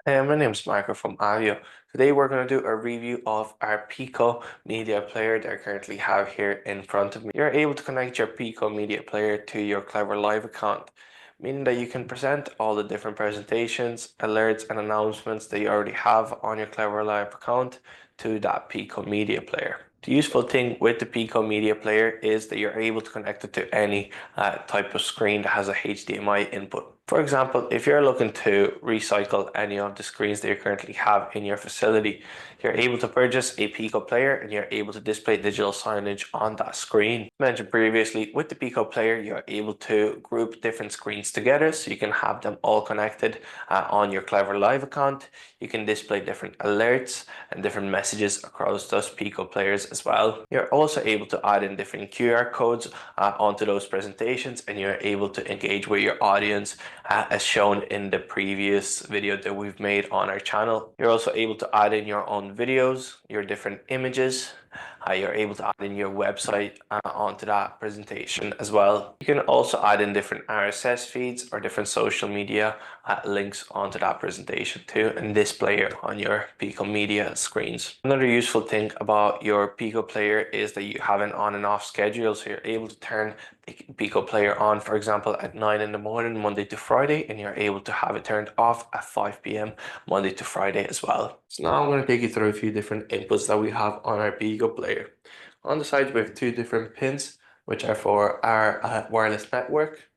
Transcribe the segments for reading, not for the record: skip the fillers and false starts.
Hey, my name's Michael from Avio. Today we're going to do a review of our Pico Media Player that I currently have here in front of me. You're able to connect your Pico Media Player to your Clever Live account, meaning that you can present all the different presentations, alerts, and announcements that you already have on your Clever Live account to that Pico Media Player. The useful thing with the Pico Media Player is that you're able to connect it to any type of screen that has a HDMI input. For example, if you're looking to recycle any of the screens that you currently have in your facility, you're able to purchase a Pico Player and you're able to display digital signage on that screen. Mentioned previously, with the Pico Player, you're able to group different screens together so you can have them all connected on your Clever Live account. You can display different alerts and different messages across those Pico Players as well. You're also able to add in different QR codes onto those presentations, and you're able to engage with your audience as shown in the previous video that we've made on our channel. You're also able to add in your own videos, your different images. You're able to add in your website onto that presentation as well. You can also add in different RSS feeds or different social media links onto that presentation too and display it on your Pico Media screens. Another useful thing about your Pico Player is that you have an on and off schedule, so you're able to turn the Pico Player on, for example, at 9 in the morning, Monday to Friday, and you're able to have it turned off at 5 p.m. Monday to Friday as well. So now I'm going to take you through a few different inputs that we have on our Pico Player. On the side, we have two different pins, which are for our wireless network.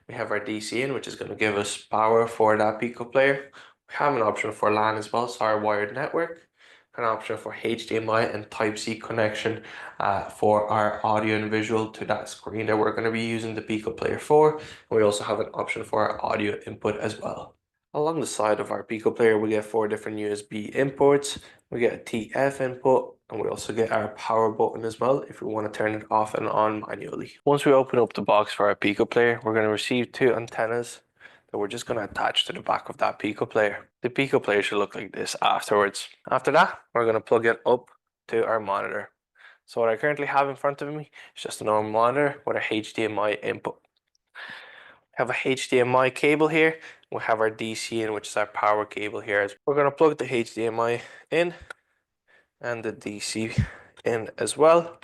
We have our DC in, which is going to give us power for that Pico Player. We have an option for LAN as well, so our wired network. An option for HDMI and Type-C connection for our audio and visual to that screen that we're going to be using the Pico Player for. And we also have an option for our audio input as well. Along the side of our Pico Player, we get four different USB imports. We get a TF input, and we also get our power button as well if we want to turn it off and on manually. Once we open up the box for our Pico Player, we're going to receive two antennas that we're just going to attach to the back of that Pico Player. The Pico Player should look like this afterwards. After that, we're going to plug it up to our monitor. So what I currently have in front of me is just a normal monitor with a HDMI input. We have a HDMI cable here. We have our DC in, which is our power cable here. We're going to plug the HDMI in and the DC in as well.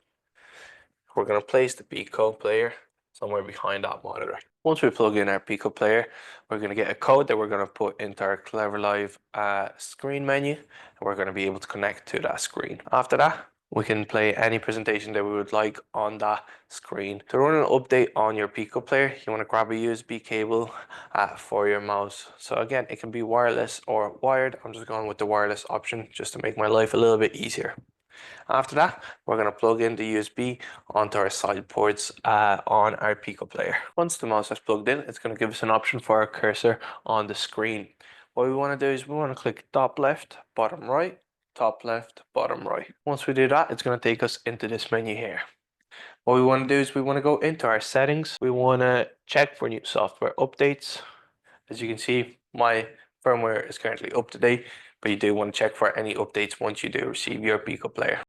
We're going to place the Pico Player somewhere behind that monitor. Once we plug in our Pico Player, we're going to get a code that we're going to put into our Clever Live screen menu, and we're going to be able to connect to that screen. After that, we can play any presentation that we would like on that screen. To run an update on your Pico Player, you want to grab a USB cable for your mouse. So again, it can be wireless or wired. I'm just going with the wireless option just to make my life a little bit easier. After that, we're going to plug in the USB onto our side ports on our Pico Player. Once the mouse is plugged in, it's going to give us an option for our cursor on the screen. What we want to do is we want to click top left, bottom right, top left, bottom right. Once we do that, it's going to take us into this menu here. What we want to do is we want to go into our settings. We want to check for new software updates. As you can see, my firmware is currently up to date, but you do want to check for any updates once you do receive your Pico Player.